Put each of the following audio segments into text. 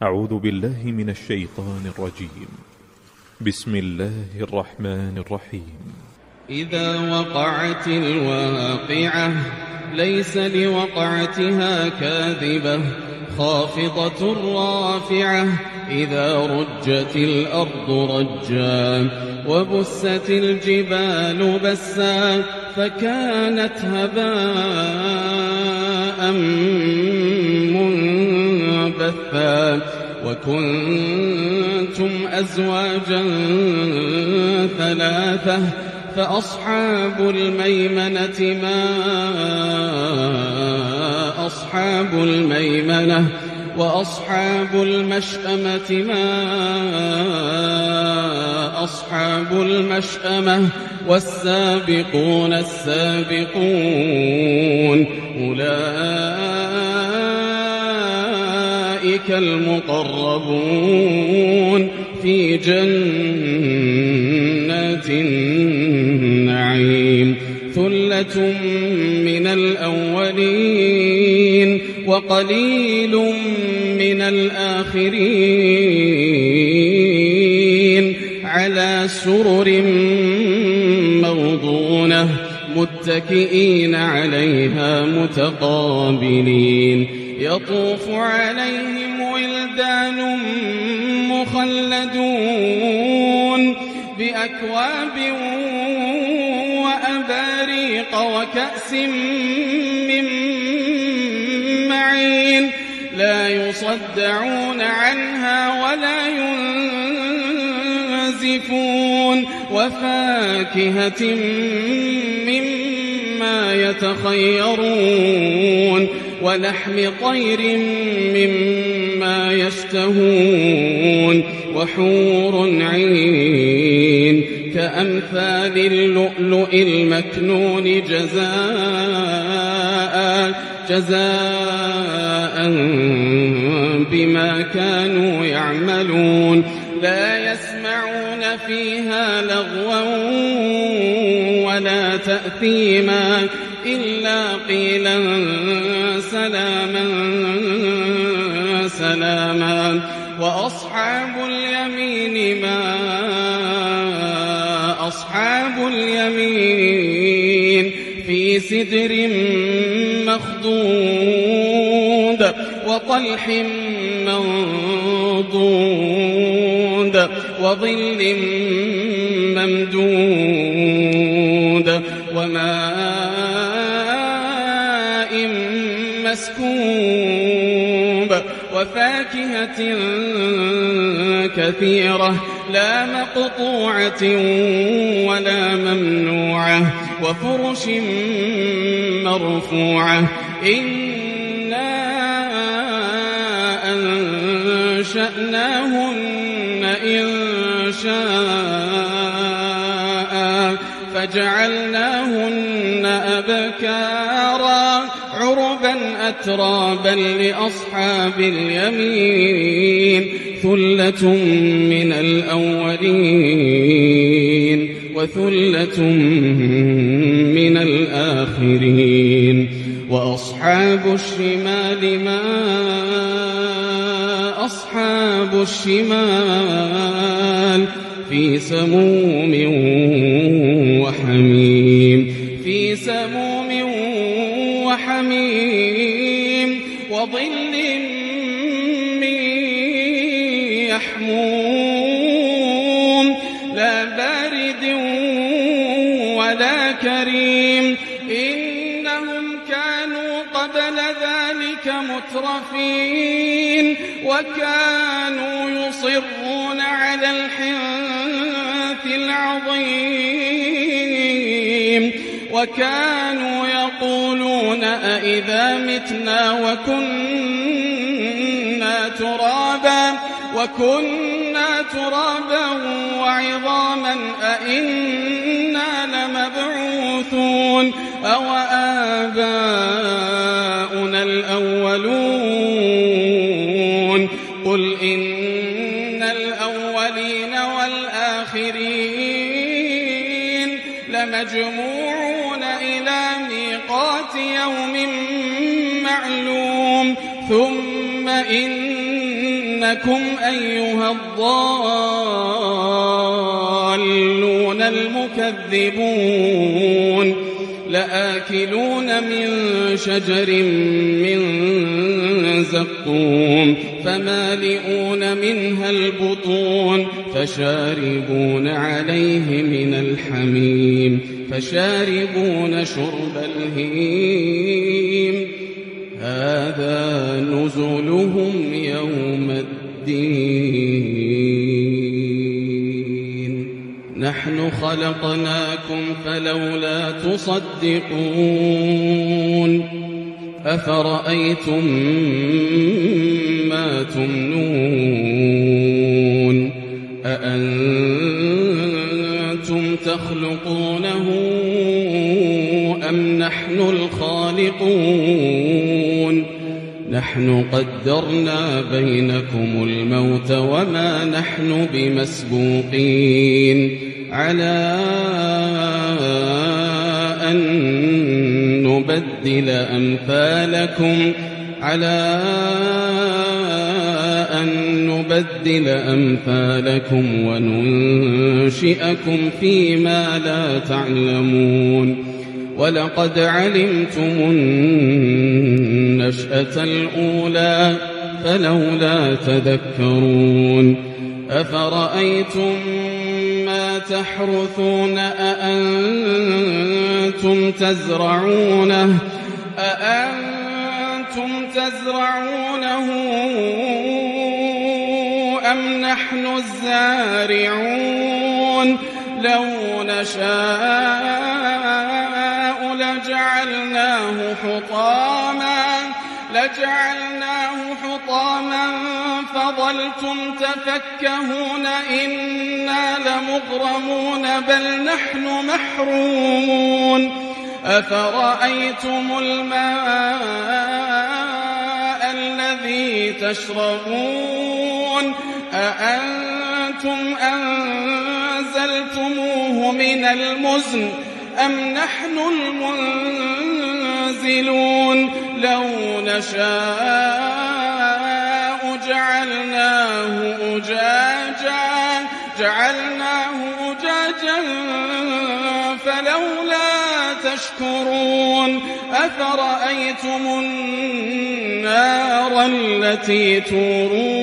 أعوذ بالله من الشيطان الرجيم. بسم الله الرحمن الرحيم. إذا وقعت الواقعة ليس لوقعتها كاذبة خافضة رافعة إذا رجت الأرض رجا وبست الجبال بسا فكانت هباء منبثا وكنتم أزواجا ثلاثة فأصحاب الميمنة ما أصحاب الميمنة وأصحاب المشأمة ما أصحاب المشأمة والسابقون السابقون أولئك المقربون في جنات النعيم ثلة من الأولين وقليل من الآخرين على سرر موضونة متكئين عليها متقابلين يطوف عليهم ولدان مخلدون بأكواب وأباريق وكأس من معين لا يصدعون عنها ولا ينزفون وفاكهة مما يتخيرون ولحم طير مما يشتهون وحور عين كأمثال اللؤلؤ المكنون جزاء بما كانوا يعملون لا يسمعون فيها لغوا ولا تأثيما إلا قيلا سلاما سلاما وأصحاب اليمين ما أصحاب اليمين في سدر مخضود وطلح منضود وظل ممدود وماء مسكوب وفاكهة كثيرة لا مقطوعة ولا ممنوعة وفرش مرفوعة إنا أنشأناهن إنشاء فجعلناهن أبكارا عربا أترابا لأصحاب اليمين ثلة من الأولين وثلة من الآخرين وأصحاب الشمال ما أصحاب الشمال في سموم وحميم في سموم وحميم وظل من يحموم لا بارد ولا كريم إنهم كانوا قبل ذلك مترفين وكانوا يصرون على الحنث العظيم وكانوا يقولون أئذا متنا وكنا ترابا وعظاما أئنا لمبعوثون أو آباؤنا الأولون قل إن الأولين والآخرين لمجموعون إلى ميقات يوم معلوم ثم إن إنكم أيها الضالون المكذبون لآكلون من شجر من زقوم فمالئون منها البطون فشاربون عليه من الحميم فشاربون شرب الهيم هذا نزلهم يوم الدين نحن خلقناكم فلولا تصدقون أفرأيتم ما تمنون أأنتم تخلقونه أم نحن الخالقون نحن قدرنا بينكم الموت وما نحن بمسبوقين على أن نبدل أمثالكم وننشئكم فيما لا تعلمون ولقد علمتم النشأة الأولى فلولا تذكرون أفرأيتم ما تحرثون أأنتم تزرعونه أم نحن الزارعون لو نشاء لجعلناه حطاما فظلتم تفكهون إنا لمغرمون بل نحن محرومون أفرأيتم الماء الذي تشربون أأنتم أنزلتموه من المزن أم نحن المنزلون لو نشاء جعلناه أجاجا فلولا تشكرون أفرأيتم النار التي تورون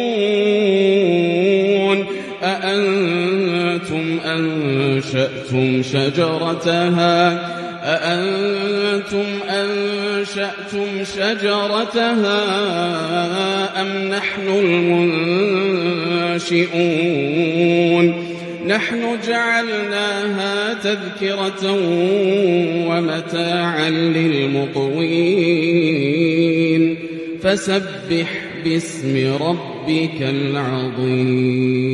أأنتم أنشأتم شجرتها أم نحن المنشئون نحن جعلناها تذكرة ومتاعا للمقوين فسبح باسم ربك العظيم